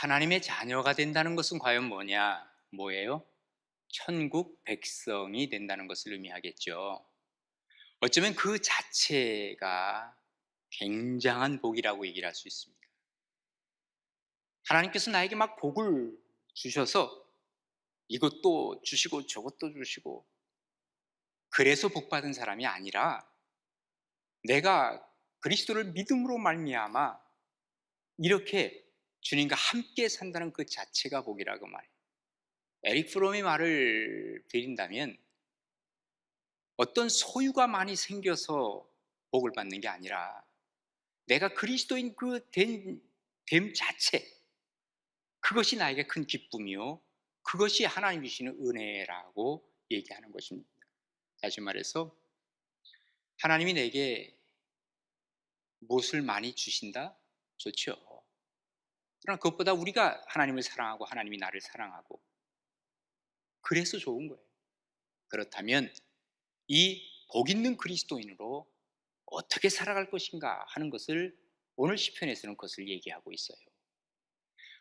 하나님의 자녀가 된다는 것은 과연 뭐냐? 뭐예요? 천국 백성이 된다는 것을 의미하겠죠. 어쩌면 그 자체가 굉장한 복이라고 얘기를 할 수 있습니다. 하나님께서 나에게 막 복을 주셔서 이것도 주시고 저것도 주시고 그래서 복 받은 사람이 아니라 내가 그리스도를 믿음으로 말미암아 이렇게 주님과 함께 산다는 그 자체가 복이라고 말해요. 에릭 프롬의 말을 드린다면 어떤 소유가 많이 생겨서 복을 받는 게 아니라 내가 그리스도인 됨 자체, 그것이 나에게 큰 기쁨이요 그것이 하나님 주시는 은혜라고 얘기하는 것입니다. 다시 말해서 하나님이 내게 무엇을 많이 주신다? 좋죠. 그러나 그것보다 우리가 하나님을 사랑하고 하나님이 나를 사랑하고 그래서 좋은 거예요. 그렇다면 이 복 있는 그리스도인으로 어떻게 살아갈 것인가 하는 것을 오늘 시편에서는 그것을 얘기하고 있어요.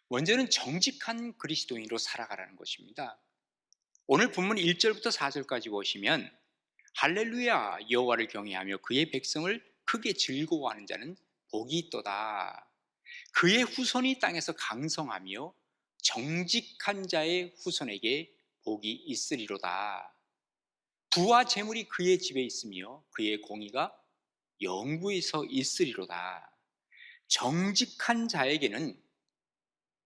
먼저는 정직한 그리스도인으로 살아가라는 것입니다. 오늘 본문 1절부터 4절까지 보시면 할렐루야 여호와를 경외하며 그의 백성을 크게 즐거워하는 자는 복이 있도다. 그의 후손이 땅에서 강성하며 정직한 자의 후손에게 복이 있으리로다. 부와 재물이 그의 집에 있으며 그의 공의가 영구에서 있으리로다. 정직한 자에게는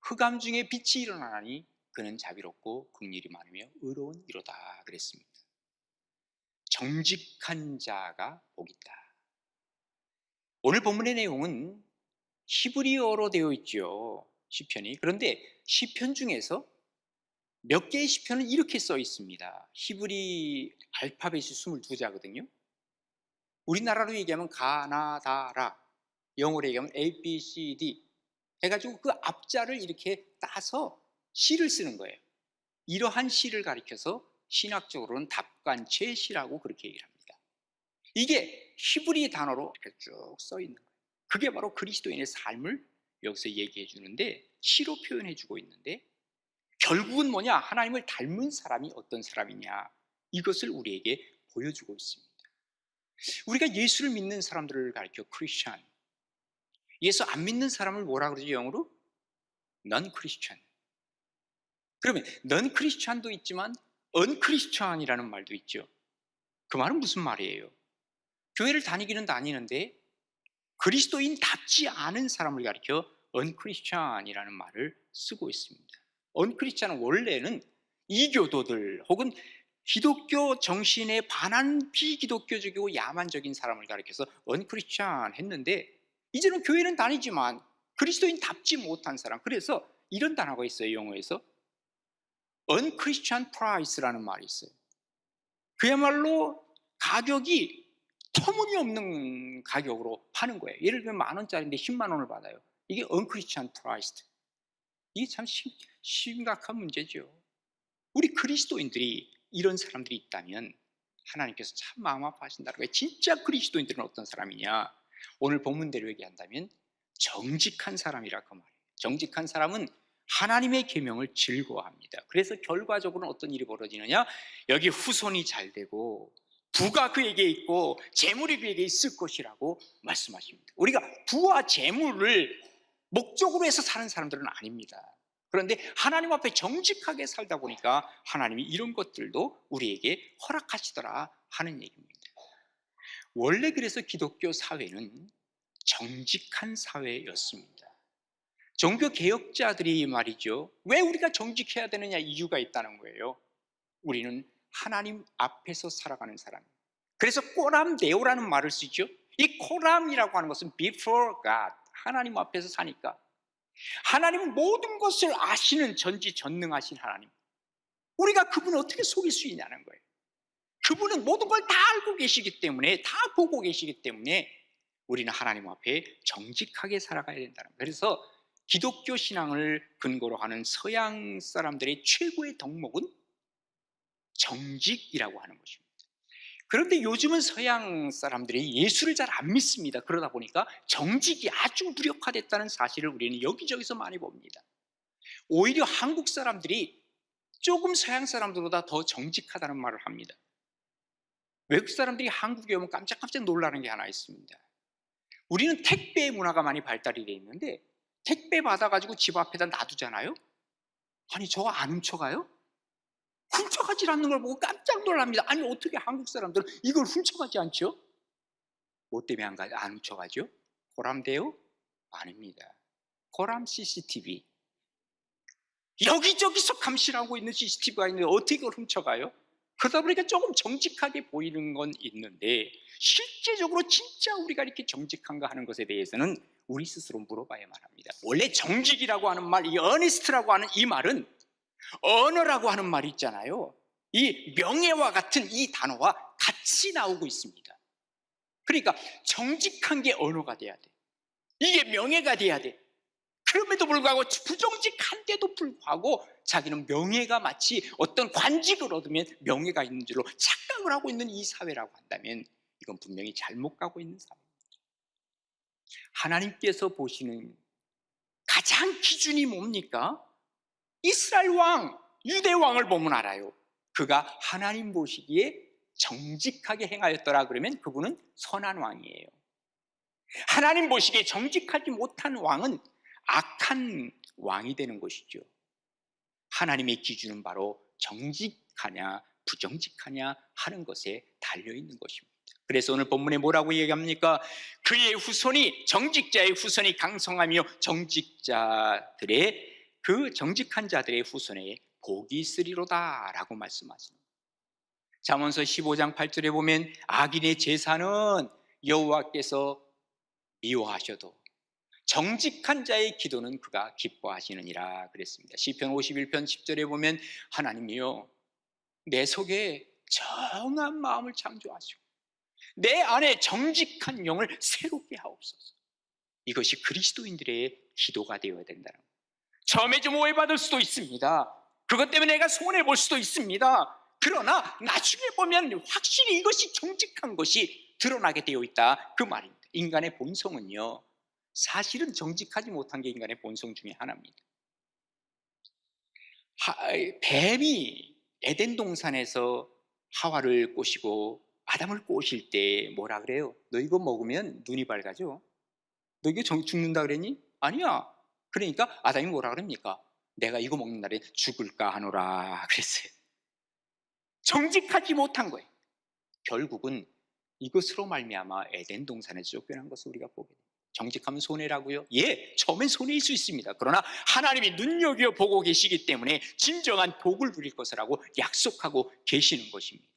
흑암 중에 빛이 일어나니 그는 자비롭고 긍휼이 많으며 의로운 이로다 그랬습니다. 정직한 자가 복 있다. 오늘 본문의 내용은 히브리어로 되어 있죠, 시편이. 그런데 시편 중에서 몇 개의 시편은 이렇게 써 있습니다. 히브리 알파벳이 22자거든요. 우리나라로 얘기하면 가나다라, 영어로 얘기하면 A, B, C, D 해가지고 그 앞자를 이렇게 따서 시를 쓰는 거예요. 이러한 시를 가리켜서 신학적으로는 답관체시라고 그렇게 얘기를 합니다. 이게 히브리 단어로 이렇게 쭉 써 있는 거예요. 그게 바로 그리스도인의 삶을 여기서 얘기해 주는데, 시로 표현해 주고 있는데, 결국은 뭐냐? 하나님을 닮은 사람이 어떤 사람이냐, 이것을 우리에게 보여주고 있습니다. 우리가 예수를 믿는 사람들을 가리켜 크리스찬, 예수 안 믿는 사람을 뭐라 그러죠, 영어로? 넌 크리스찬. 그러면 넌 크리스찬도 있지만 언크리스찬이라는 말도 있죠. 그 말은 무슨 말이에요? 교회를 다니기는 다니는데 그리스도인답지 않은 사람을 가리켜 언크리스찬이라는 말을 쓰고 있습니다. 언크리스찬은 원래는 이교도들 혹은 기독교 정신에 반한 비기독교적이고 야만적인 사람을 가리켜서 언크리스찬 했는데, 이제는 교회는 다니지만 그리스도인답지 못한 사람, 그래서 이런 단어가 있어요. 영어에서 unchristian price라는 말이 있어요. 그야말로 가격이 터무니없는 가격으로 파는 거예요. 예를 들면 10,000원짜리인데 10만 원을 받아요. 이게 unchristian price. 이게 참 심각한 문제죠. 우리 그리스도인들이 이런 사람들이 있다면 하나님께서 참 마음 아파하신다는 거예요. 진짜 그리스도인들은 어떤 사람이냐? 오늘 본문대로 얘기한다면 정직한 사람이라 그 말이에요. 정직한 사람은 하나님의 계명을 즐거워합니다. 그래서 결과적으로는 어떤 일이 벌어지느냐? 여기 후손이 잘 되고 부가 그에게 있고 재물이 그에게 있을 것이라고 말씀하십니다. 우리가 부와 재물을 목적으로 해서 사는 사람들은 아닙니다. 그런데 하나님 앞에 정직하게 살다 보니까 하나님이 이런 것들도 우리에게 허락하시더라 하는 얘기입니다. 원래 그래서 기독교 사회는 정직한 사회였습니다. 종교 개혁자들이 말이죠, 왜 우리가 정직해야 되느냐, 이유가 있다는 거예요. 우리는 하나님 앞에서 살아가는 사람. 그래서 코람데오라는 말을 쓰죠. 이 코람이라고 하는 것은 before God, 하나님 앞에서 사니까 하나님은 모든 것을 아시는 전지전능하신 하나님, 우리가 그분을 어떻게 속일 수 있냐는 거예요. 그분은 모든 걸 다 알고 계시기 때문에, 다 보고 계시기 때문에 우리는 하나님 앞에 정직하게 살아가야 된다는 거예요. 그래서 기독교 신앙을 근거로 하는 서양 사람들의 최고의 덕목은 정직이라고 하는 것입니다. 그런데 요즘은 서양 사람들이 예수를 잘 안 믿습니다. 그러다 보니까 정직이 아주 무력화됐다는 사실을 우리는 여기저기서 많이 봅니다. 오히려 한국 사람들이 조금 서양 사람들보다 더 정직하다는 말을 합니다. 외국 사람들이 한국에 오면 깜짝깜짝 놀라는 게 하나 있습니다. 우리는 택배 문화가 많이 발달이 되어 있는데 택배 받아가지고 집 앞에다 놔두잖아요. 아니 저거 안 훔쳐가요? 훔쳐가지 않는 걸 보고 깜짝 놀랍니다. 아니 어떻게 한국 사람들은 이걸 훔쳐가지 않죠? 뭐 때문에 안 훔쳐가죠? 호람대요? 아닙니다. 호람 CCTV. 여기저기서 감시하고 있는 CCTV가 있는데 어떻게 그걸 훔쳐가요? 그러다 보니까 조금 정직하게 보이는 건 있는데 실제적으로 진짜 우리가 이렇게 정직한가 하는 것에 대해서는 우리 스스로 물어봐야만 합니다. 원래 정직이라고 하는 말, 이 어니스트라고 하는 이 말은 언어라고 하는 말이 있잖아요. 이 명예와 같은 이 단어와 같이 나오고 있습니다. 그러니까 정직한 게 언어가 돼야 돼. 이게 명예가 돼야 돼. 그럼에도 불구하고 부정직한데도 불구하고 자기는 명예가 마치 어떤 관직을 얻으면 명예가 있는 줄로 착각을 하고 있는 이 사회라고 한다면 이건 분명히 잘못 가고 있는 사회입니다. 하나님께서 보시는 가장 기준이 뭡니까? 이스라엘 왕, 유대 왕을 보면 알아요. 그가 하나님 보시기에 정직하게 행하였더라 그러면 그분은 선한 왕이에요. 하나님 보시기에 정직하지 못한 왕은 악한 왕이 되는 것이죠. 하나님의 기준은 바로 정직하냐 부정직하냐 하는 것에 달려있는 것입니다. 그래서 오늘 본문에 뭐라고 얘기합니까? 그의 후손이 정직자의 후손이 강성하며 정직자들의 그 정직한 자들의 후손에 복이 있으리로다 라고 말씀하십니다. 잠언서 15장 8절에 보면 악인의 제사는 여호와께서 미워하셔도 정직한 자의 기도는 그가 기뻐하시느니라 그랬습니다. 시편 51편 10절에 보면 하나님이여 내 속에 정한 마음을 창조하시고 내 안에 정직한 영을 새롭게 하옵소서. 이것이 그리스도인들의 기도가 되어야 된다는 거예요. 처음에 좀 오해받을 수도 있습니다. 그것 때문에 내가 손해볼 수도 있습니다. 그러나 나중에 보면 확실히 이것이 정직한 것이 드러나게 되어 있다 그 말입니다. 인간의 본성은요 사실은 정직하지 못한 게 인간의 본성 중에 하나입니다. 뱀이 에덴 동산에서 하와를 꼬시고 아담을 꼬실 때 뭐라 그래요? 너 이거 먹으면 눈이 밝아져. 너 이거 죽는다 그랬니? 아니야. 그러니까 아담이 뭐라 그럽니까? 내가 이거 먹는 날에 죽을까 하노라 그랬어요. 정직하지 못한 거예요. 결국은 이것으로 말미암아 에덴 동산에서 쫓겨난 것을 우리가 보게 됩니다. 정직하면 손해라고요? 예, 처음엔 손해일 수 있습니다. 그러나 하나님이 눈여겨보고 계시기 때문에 진정한 복을 누릴 것이라고 약속하고 계시는 것입니다.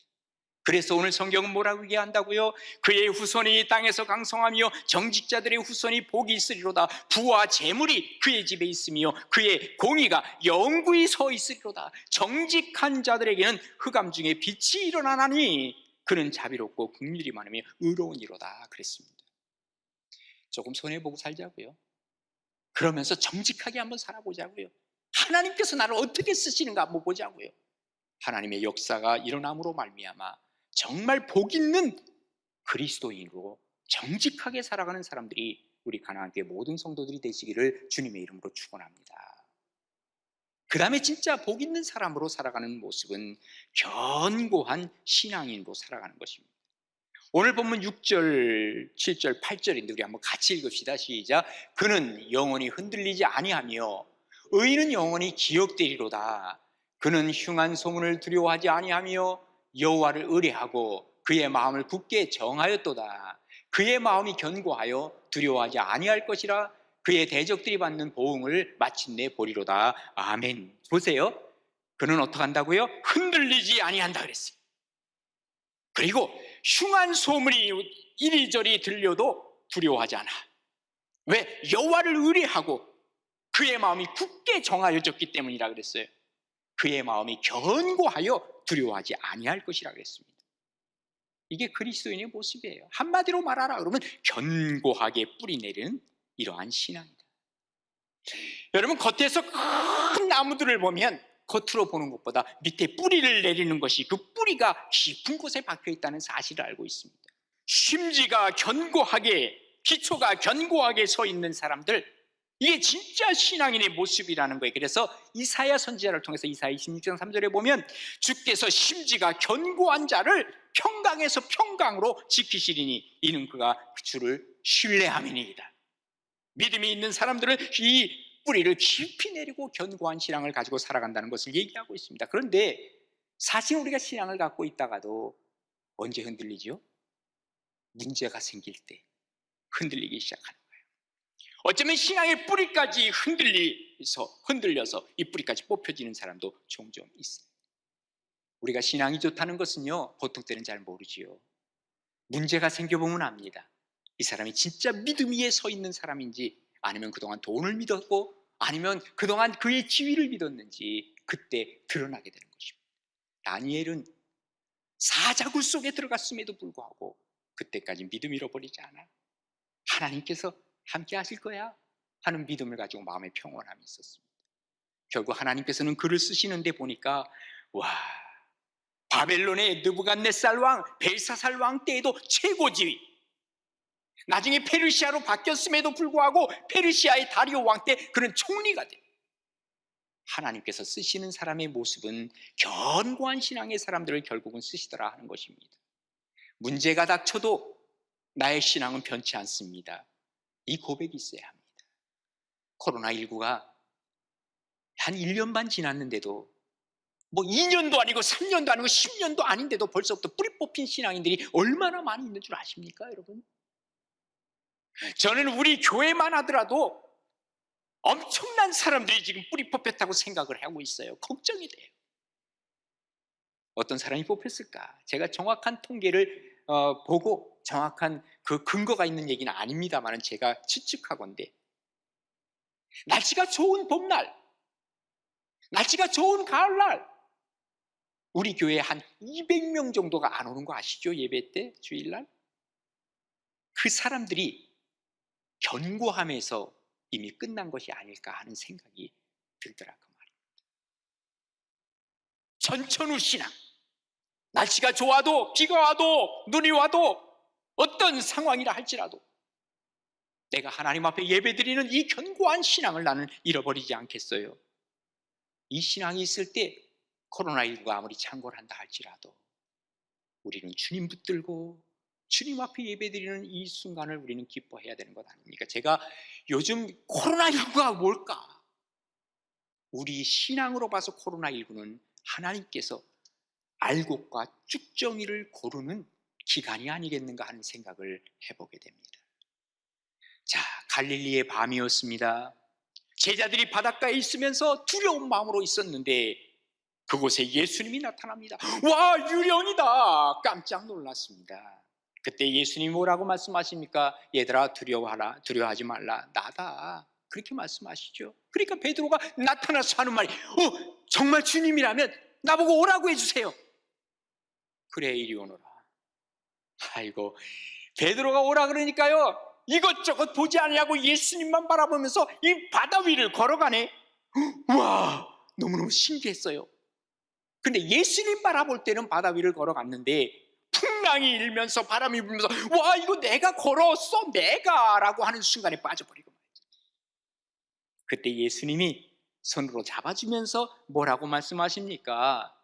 그래서 오늘 성경은 뭐라고 얘기한다고요? 그의 후손이 땅에서 강성하며 정직자들의 후손이 복이 있으리로다. 부와 재물이 그의 집에 있으며 그의 공의가 영구히 서 있으리로다. 정직한 자들에게는 흑암 중에 빛이 일어나나니 그는 자비롭고 긍휼이 많으며 의로운 이로다 그랬습니다. 조금 손해보고 살자고요. 그러면서 정직하게 한번 살아보자고요. 하나님께서 나를 어떻게 쓰시는가 한번 보자고요. 하나님의 역사가 일어남으로 말미암아 정말 복 있는 그리스도인으로 정직하게 살아가는 사람들이 우리 가나안교회 모든 성도들이 되시기를 주님의 이름으로 축원합니다. 그 다음에 진짜 복 있는 사람으로 살아가는 모습은 견고한 신앙인으로 살아가는 것입니다. 오늘 본문 6절, 7절, 8절인데 우리 한번 같이 읽읍시다. 시작. 그는 영원히 흔들리지 아니하며 의인은 영원히 기억되리로다. 그는 흉한 소문을 두려워하지 아니하며 여호와를 의뢰하고 그의 마음을 굳게 정하였도다. 그의 마음이 견고하여 두려워하지 아니할 것이라. 그의 대적들이 받는 보응을 마침내 보리로다. 아멘. 보세요. 그는 어떻게 한다고요? 흔들리지 아니한다 그랬어요. 그리고 흉한 소문이 이리저리 들려도 두려워하지 않아. 왜? 여호와를 의뢰하고 그의 마음이 굳게 정하여졌기 때문이라 그랬어요. 그의 마음이 견고하여 두려워하지 아니할 것이라 그랬습니다. 이게 그리스도인의 모습이에요. 한마디로 말하라 그러면 견고하게 뿌리 내리는 이러한 신앙이다. 여러분 겉에서 큰 나무들을 보면 겉으로 보는 것보다 밑에 뿌리를 내리는 것이 그 뿌리가 깊은 곳에 박혀 있다는 사실을 알고 있습니다. 심지가 견고하게 기초가 견고하게 서 있는 사람들 이게 진짜 신앙인의 모습이라는 거예요. 그래서 이사야 선지자를 통해서 이사야 26장 3절에 보면 주께서 심지가 견고한 자를 평강에서 평강으로 지키시리니 이는 그가 주를 신뢰함이니이다. 믿음이 있는 사람들은 이 뿌리를 깊이 내리고 견고한 신앙을 가지고 살아간다는 것을 얘기하고 있습니다. 그런데 사실 우리가 신앙을 갖고 있다가도 언제 흔들리죠? 문제가 생길 때 흔들리기 시작하는 거예요. 어쩌면 신앙의 뿌리까지 흔들려서 이 뿌리까지 뽑혀지는 사람도 종종 있어요. 우리가 신앙이 좋다는 것은요, 보통 때는 잘 모르지요. 문제가 생겨보면 압니다. 이 사람이 진짜 믿음 위에 서 있는 사람인지, 아니면 그동안 돈을 믿었고, 아니면 그동안 그의 지위를 믿었는지 그때 드러나게 되는 것입니다. 다니엘은 사자굴 속에 들어갔음에도 불구하고 그때까지 믿음 잃어버리지 않아. 하나님께서 함께 하실 거야 하는 믿음을 가지고 마음의 평온함이 있었습니다. 결국 하나님께서는 그를 쓰시는데 보니까 와, 바벨론의 느부갓네살 왕, 벨사살 왕 때에도 최고 지위, 나중에 페르시아로 바뀌었음에도 불구하고 페르시아의 다리오 왕 때 그는 총리가 돼. 하나님께서 쓰시는 사람의 모습은 견고한 신앙의 사람들을 결국은 쓰시더라 하는 것입니다. 문제가 닥쳐도 나의 신앙은 변치 않습니다. 이 고백이 있어야 합니다. 코로나19가 한 1년 반 지났는데도, 뭐 2년도 아니고 3년도 아니고 10년도 아닌데도 벌써부터 뿌리 뽑힌 신앙인들이 얼마나 많이 있는 줄 아십니까, 여러분? 저는 우리 교회만 하더라도 엄청난 사람들이 지금 뿌리 뽑혔다고 생각을 하고 있어요. 걱정이 돼요. 어떤 사람이 뽑혔을까? 제가 정확한 통계를 보고 정확한 그 근거가 있는 얘기는 아닙니다만 제가 추측하건대, 날씨가 좋은 봄날, 날씨가 좋은 가을날 우리 교회에 한 200명 정도가 안 오는 거 아시죠? 예배 때, 주일날. 그 사람들이 견고함에서 이미 끝난 것이 아닐까 하는 생각이 들더라 그 말입니다. 전천후 신앙, 날씨가 좋아도 비가 와도 눈이 와도 어떤 상황이라 할지라도 내가 하나님 앞에 예배드리는 이 견고한 신앙을 나는 잃어버리지 않겠어요. 이 신앙이 있을 때 코로나19가 아무리 창궐 한다 할지라도 우리는 주님 붙들고 주님 앞에 예배드리는 이 순간을 우리는 기뻐해야 되는 것 아닙니까? 제가 요즘 코로나19가 뭘까? 우리 신앙으로 봐서 코로나19는 하나님께서 알곡과 쭉정이를 고르는 기간이 아니겠는가 하는 생각을 해보게 됩니다. 자, 갈릴리의 밤이었습니다. 제자들이 바닷가에 있으면서 두려운 마음으로 있었는데 그곳에 예수님이 나타납니다. 와, 유령이다! 깜짝 놀랐습니다. 그때 예수님이 뭐라고 말씀하십니까? 얘들아, 두려워하지 말라, 나다, 그렇게 말씀하시죠. 그러니까 베드로가 나타나서 하는 말이 정말 주님이라면 나보고 오라고 해주세요. 그래, 이리 오너라. 아이고, 베드로가 오라 그러니까요, 이것저것 보지 않냐고 예수님만 바라보면서 이 바다 위를 걸어가네. 와, 너무너무 신기했어요. 근데 예수님 바라볼 때는 바다 위를 걸어갔는데 풍랑이 일면서 바람이 불면서 와, 이거 내가 걸었어, 내가 라고 하는 순간에 빠져버리고 말이죠. 그때 예수님이 손으로 잡아주면서 뭐라고 말씀하십니까?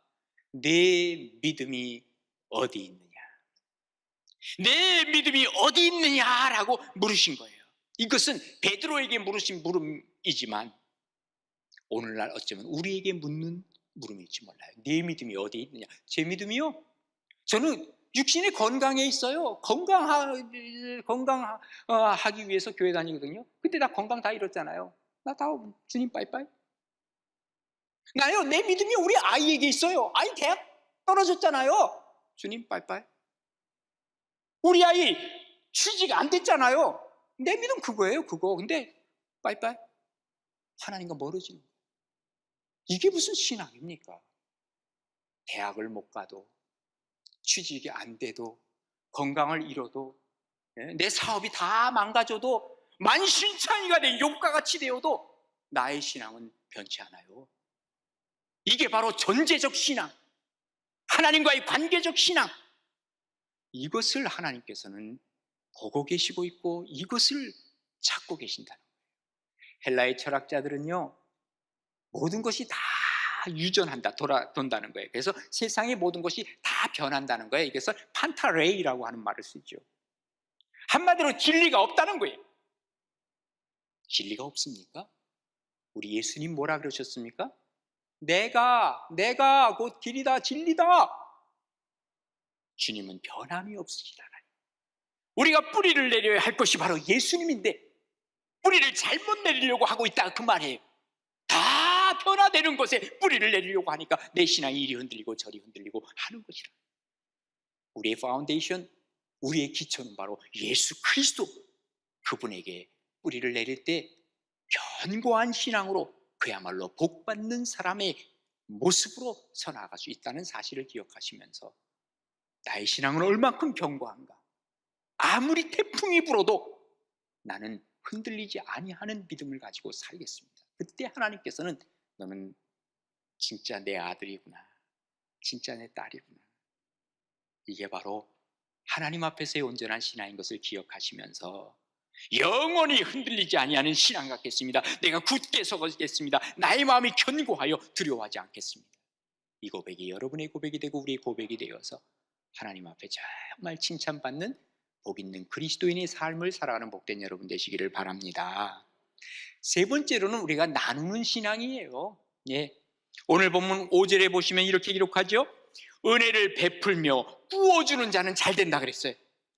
내 믿음이 어디 있느냐, 내 믿음이 어디 있느냐라고 물으신 거예요. 이것은 베드로에게 물으신 물음이지만 오늘날 어쩌면 우리에게 묻는 물음일지 몰라요. 내 믿음이 어디 있느냐? 제 믿음이요? 저는 육신의 건강에 있어요. 건강하기 위해서 교회 다니거든요. 근데 나 건강 다 잃었잖아요. 나 다 주님 빠이빠이. 나요, 내 믿음이 우리 아이에게 있어요. 아이 대학 떨어졌잖아요. 주님 빠이빠이. 우리 아이 취직 안 됐잖아요. 내 믿음 그거예요, 그거. 근데 빠이빠이. 하나님과 멀어지는 거예요. 이게 무슨 신앙입니까? 대학을 못 가도, 취직이 안 돼도, 건강을 잃어도, 내 사업이 다 망가져도, 만신창이가 된 욥과 같이 되어도 나의 신앙은 변치 않아요. 이게 바로 전제적 신앙, 하나님과의 관계적 신앙. 이것을 하나님께서는 보고 계시고 있고 이것을 찾고 계신다는 거예요. 헬라의 철학자들은요, 모든 것이 다 유전한다, 돈다는 거예요. 그래서 세상의 모든 것이 다 변한다는 거예요. 이것을 판타레이라고 하는 말을 쓰죠. 한마디로 진리가 없다는 거예요. 진리가 없습니까? 우리 예수님 뭐라 그러셨습니까? 내가 곧 길이다, 진리다. 주님은 변함이 없으시다. 우리가 뿌리를 내려야 할 것이 바로 예수님인데 뿌리를 잘못 내리려고 하고 있다, 그 말이에요. 다 변화되는 것에 뿌리를 내리려고 하니까 내 신앙이 이리 흔들리고 저리 흔들리고 하는 것이라. 우리의 파운데이션, 우리의 기초는 바로 예수 그리스도, 그분에게 뿌리를 내릴 때 견고한 신앙으로 그야말로 복받는 사람의 모습으로 서나아갈 수 있다는 사실을 기억하시면서 나의 신앙은 얼만큼 견고한가, 아무리 태풍이 불어도 나는 흔들리지 아니하는 믿음을 가지고 살겠습니다. 그때 하나님께서는 너는 진짜 내 아들이구나, 진짜 내 딸이구나, 이게 바로 하나님 앞에서의 온전한 신앙인 것을 기억하시면서 영원히 흔들리지 아니하는 신앙 갖겠습니다. 내가 굳게 서겠습니다. 나의 마음이 견고하여 두려워하지 않겠습니다. 이 고백이 여러분의 고백이 되고 우리의 고백이 되어서 하나님 앞에 정말 칭찬받는 복 있는 그리스도인의 삶을 살아가는 복된 여러분 되시기를 바랍니다. 세 번째로는 우리가 나누는 신앙이에요. 예. 오늘 본문 5절에 보시면 이렇게 기록하죠. 은혜를 베풀며 부어주는 자는 잘 된다 그랬어요.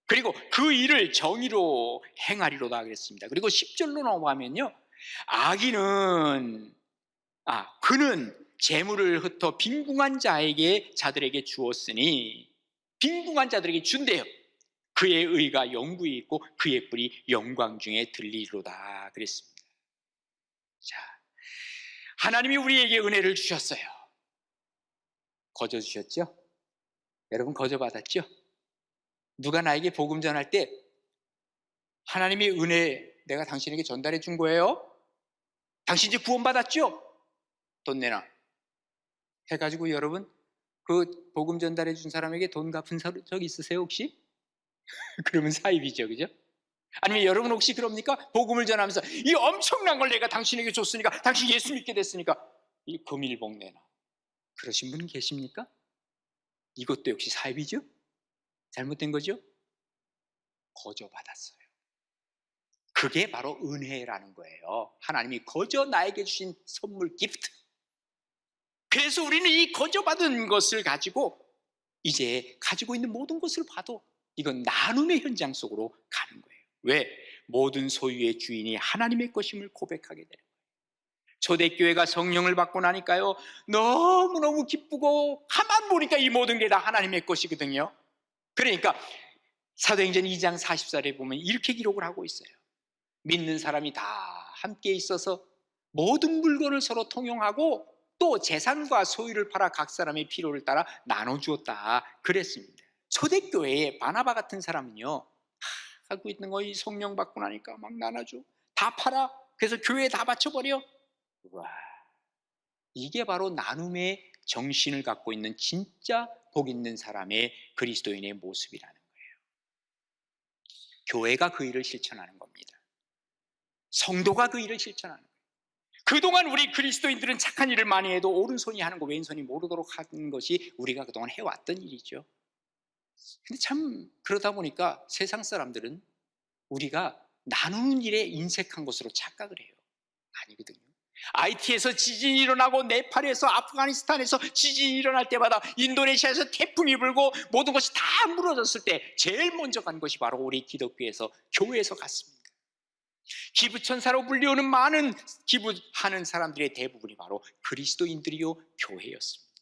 그리고 그 일을 정의로 행하리로다 그랬습니다. 그리고 10절로 넘어가면요, 그는 재물을 흩어 빈궁한 자들에게 주었으니, 빈궁한 자들에게 준대요. 그의 의가 영구히 있고 그의 뿔이 영광 중에 들리리로다 그랬습니다. 자, 하나님이 우리에게 은혜를 주셨어요. 거저 주셨죠? 여러분 거저 받았죠? 누가 나에게 복음 전할 때 하나님의 은혜 내가 당신에게 전달해 준 거예요? 당신 이제 구원받았죠? 돈 내놔 해가지고 여러분 그 복음 전달해 준 사람에게 돈 갚은 적 있으세요 혹시? 그러면 사입이죠, 그죠? 아니면 여러분 혹시 그럽니까? 복음을 전하면서 이 엄청난 걸 내가 당신에게 줬으니까, 당신 예수 믿게 됐으니까 이 금일봉 내놔, 그러신 분은 계십니까? 이것도 역시 사입이죠? 잘못된 거죠? 거저 받았어요. 그게 바로 은혜라는 거예요. 하나님이 거저 나에게 주신 선물, 기프트. 그래서 우리는 이 거저 받은 것을 가지고 이제 가지고 있는 모든 것을 봐도 이건 나눔의 현장 속으로 가는 거예요. 왜? 모든 소유의 주인이 하나님의 것임을 고백하게 되는 거예요. 초대교회가 성령을 받고 나니까요, 너무너무 기쁘고 가만 보니까 이 모든 게 다 하나님의 것이거든요. 그러니까 사도행전 2장 44절에 보면 이렇게 기록을 하고 있어요. 믿는 사람이 다 함께 있어서 모든 물건을 서로 통용하고 또 재산과 소유를 팔아 각 사람의 필요를 따라 나눠주었다 그랬습니다. 초대교회에 바나바 같은 사람은요, 갖고 있는 거 이 성령 받고 나니까 막 나눠줘, 다 팔아, 그래서 교회에 다 바쳐버려. 와, 이게 바로 나눔의 정신을 갖고 있는 진짜 복 있는 사람의 그리스도인의 모습이라는 거예요. 교회가 그 일을 실천하는 겁니다. 성도가 그 일을 실천하는 거예요. 그동안 우리 그리스도인들은 착한 일을 많이 해도 오른손이 하는 거 왼손이 모르도록 하는 것이 우리가 그동안 해왔던 일이죠. 근데 참 그러다 보니까 세상 사람들은 우리가 나누는 일에 인색한 것으로 착각을 해요. 아니거든요. IT에서 지진이 일어나고 네팔에서 아프가니스탄에서 지진이 일어날 때마다 인도네시아에서 태풍이 불고 모든 것이 다 무너졌을 때 제일 먼저 간 것이 바로 우리 기독교에서, 교회에서 갔습니다. 기부천사로 불리우는 많은 기부하는 사람들의 대부분이 바로 그리스도인들이요 교회였습니다.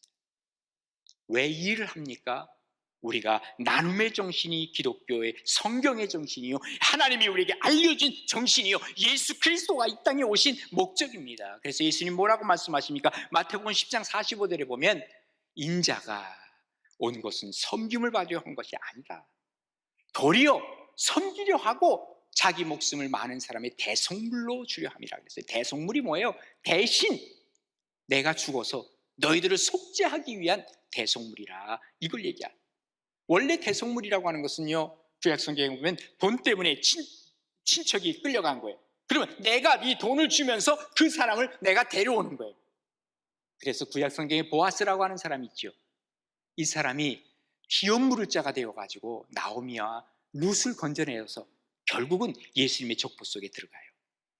왜 이 일을 합니까? 우리가 나눔의 정신이 기독교의 성경의 정신이요, 하나님이 우리에게 알려준 정신이요, 예수 그리스도가 이 땅에 오신 목적입니다. 그래서 예수님 뭐라고 말씀하십니까? 마태복음 10장 45절에 보면 인자가 온 것은 섬김을 받으려 한 것이 아니라 도리어 섬기려 하고 자기 목숨을 많은 사람의 대속물로 주려 함이라 그랬어요. 대속물이 뭐예요? 대신 내가 죽어서 너희들을 속죄하기 위한 대속물이라, 이걸 얘기하는. 원래 대속물이라고 하는 것은요, 구약 성경에 보면 돈 때문에 친척이 끌려간 거예요. 그러면 내가 이 돈을 주면서 그 사람을 내가 데려오는 거예요. 그래서 구약 성경에 보아스라고 하는 사람이 있죠. 이 사람이 기업물을 자가 되어가지고 나오미와 룻을 건져내어서 결국은 예수님의 족보 속에 들어가요.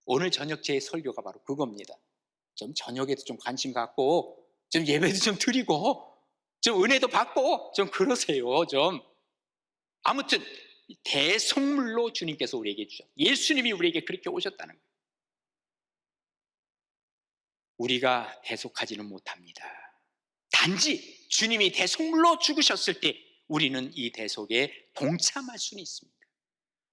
오늘 저녁 제 설교가 바로 그겁니다. 좀 저녁에도 좀 관심 갖고 좀 예배도 좀 드리고 좀 은혜도 받고 좀 그러세요. 좀 아무튼 대속물로 주님께서 우리에게 주셨어요. 예수님이 우리에게 그렇게 오셨다는 거예요. 우리가 대속하지는 못합니다. 단지 주님이 대속물로 죽으셨을 때 우리는 이 대속에 동참할 수는 있습니다.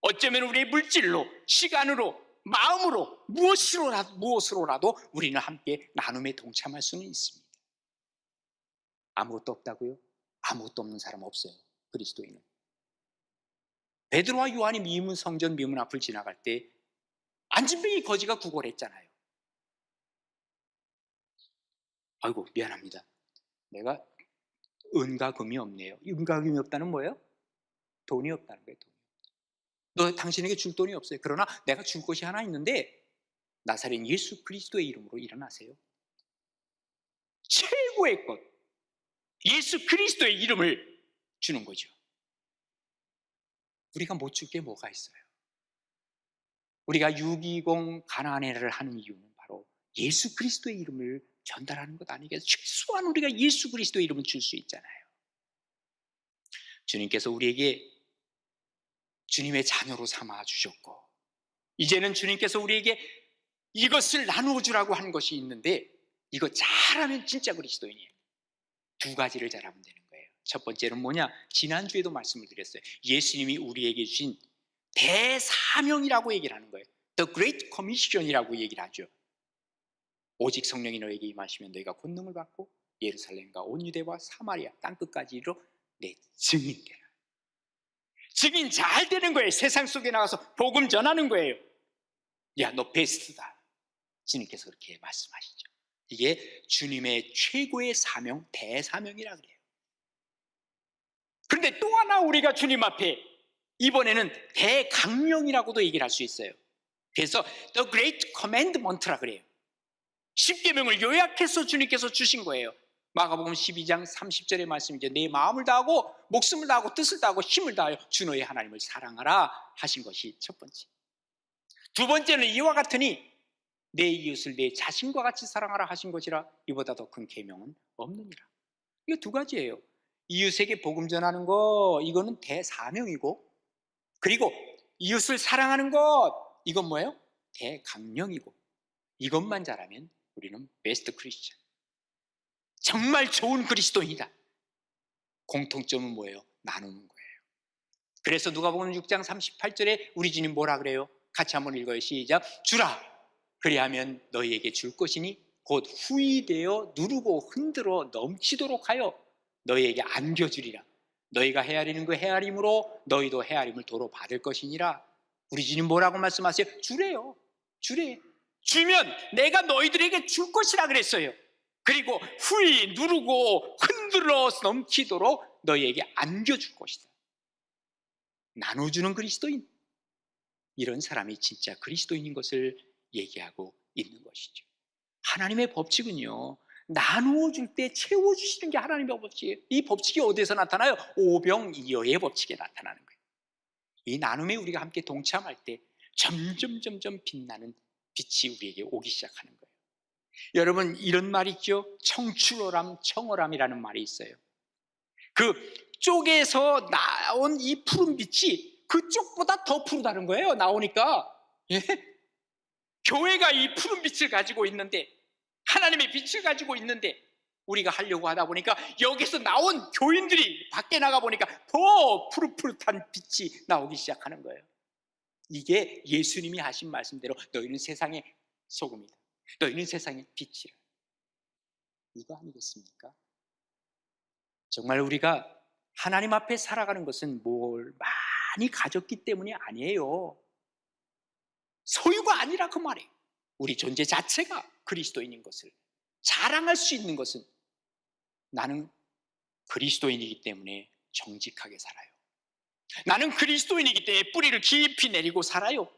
어쩌면 우리의 물질로, 시간으로, 마음으로, 무엇으로라도 우리는 함께 나눔에 동참할 수는 있습니다. 아무것도 없다고요? 아무것도 없는 사람 없어요. 그리스도인은. 베드로와 요한이 미문 성전 미문 앞을 지나갈 때 안진뱅이 거지가 구걸했잖아요. 아이고 미안합니다. 내가 은과 금이 없네요. 은과 금이 없다는 뭐예요? 돈이 없다는 거예요. 너 당신에게 줄 돈이 없어요. 그러나 내가 줄 것이 하나 있는데 나사렛 예수 그리스도의 이름으로 일어나세요. 최고의 것, 예수 그리스도의 이름을 주는 거죠. 우리가 못 줄 게 뭐가 있어요? 우리가 620 가나안해를 하는 이유는 바로 예수 그리스도의 이름을 전달하는 것 아니겠어요? 최소한 우리가 예수 그리스도의 이름을 줄 수 있잖아요. 주님께서 우리에게 주님의 자녀로 삼아 주셨고 이제는 주님께서 우리에게 이것을 나누어 주라고 한 것이 있는데 이거 잘하면 진짜 그리스도인이에요. 두 가지를 잘하면 되는 거예요. 첫 번째는 뭐냐? 지난주에도 말씀을 드렸어요. 예수님이 우리에게 주신 대사명이라고 얘기를 하는 거예요. The Great Commission이라고 얘기를 하죠. 오직 성령이 너에게 임하시면 너희가 권능을 받고 예루살렘과 온 유대와 사마리아 땅끝까지 이르러 내 증인 되라. 증인 잘 되는 거예요. 세상 속에 나가서 복음 전하는 거예요. 야, 너 베스트다. 주님께서 그렇게 말씀하시죠. 이게 주님의 최고의 사명, 대사명이라 그래요. 그런데 또 하나 우리가 주님 앞에 이번에는 대강령이라고도 얘기를 할 수 있어요. 그래서 The Great Commandment라 그래요. 10계명을 요약해서 주님께서 주신 거예요. 마가복음 12장 30절의 말씀이죠. 내 마음을 다하고 목숨을 다하고 뜻을 다하고 힘을 다하여 주 너의 하나님을 사랑하라 하신 것이 첫 번째. 두 번째는 이와 같으니 내 이웃을 내 자신과 같이 사랑하라 하신 것이라 이보다 더 큰 계명은 없느니라. 이거 두 가지예요. 이웃에게 복음 전하는 거 이거는 대사명이고 그리고 이웃을 사랑하는 것 이건 뭐예요? 대강령이고 이것만 잘하면 우리는 베스트 크리스천, 정말 좋은 그리스도인이다. 공통점은 뭐예요? 나누는 거예요. 그래서 누가복음 6장 38절에 우리 주님 뭐라 그래요? 같이 한번 읽어요. 시작. 주라 그리하면 너희에게 줄 것이니 곧 후이되어 누르고 흔들어 넘치도록 하여 너희에게 안겨주리라. 너희가 헤아리는 그 헤아림으로 너희도 헤아림을 도로 받을 것이니라. 우리 주님 뭐라고 말씀하세요? 주래요. 주래. 주면 내가 너희들에게 줄 것이라 그랬어요. 그리고 후이 누르고 흔들어 넘치도록 너희에게 안겨줄 것이다. 나눠주는 그리스도인, 이런 사람이 진짜 그리스도인인 것을 얘기하고 있는 것이죠. 하나님의 법칙은요, 나누어 줄 때 채워주시는 게 하나님의 법칙이에요. 이 법칙이 어디에서 나타나요? 오병이어의 법칙에 나타나는 거예요. 이 나눔에 우리가 함께 동참할 때 점점 빛나는 빛이 우리에게 오기 시작하는 거예요. 여러분, 이런 말 있죠? 청출어람, 청어람이라는 말이 있어요. 그 쪽에서 나온 이 푸른 빛이 그쪽보다 더 푸르다는 거예요. 나오니까. 예? 교회가 이 푸른 빛을 가지고 있는데, 하나님의 빛을 가지고 있는데 우리가 하려고 하다 보니까 여기서 나온 교인들이 밖에 나가 보니까 더 푸릇푸릇한 빛이 나오기 시작하는 거예요. 이게 예수님이 하신 말씀대로 너희는 세상의 소금이다, 너희는 세상의 빛이라. 이거 아니겠습니까? 정말 우리가 하나님 앞에 살아가는 것은 뭘 많이 가졌기 때문이 아니에요. 소유가 아니라 그 말이에요. 우리 존재 자체가 그리스도인인 것을 자랑할 수 있는 것은 나는 그리스도인이기 때문에 정직하게 살아요. 나는 그리스도인이기 때문에 뿌리를 깊이 내리고 살아요.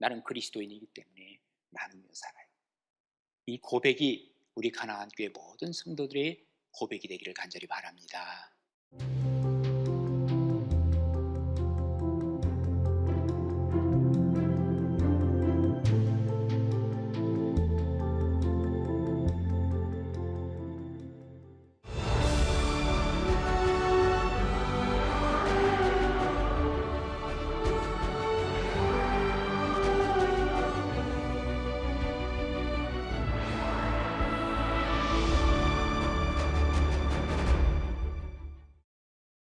나는 그리스도인이기 때문에 나누며 살아요. 이 고백이 우리 가나안 교회 모든 성도들의 고백이 되기를 간절히 바랍니다.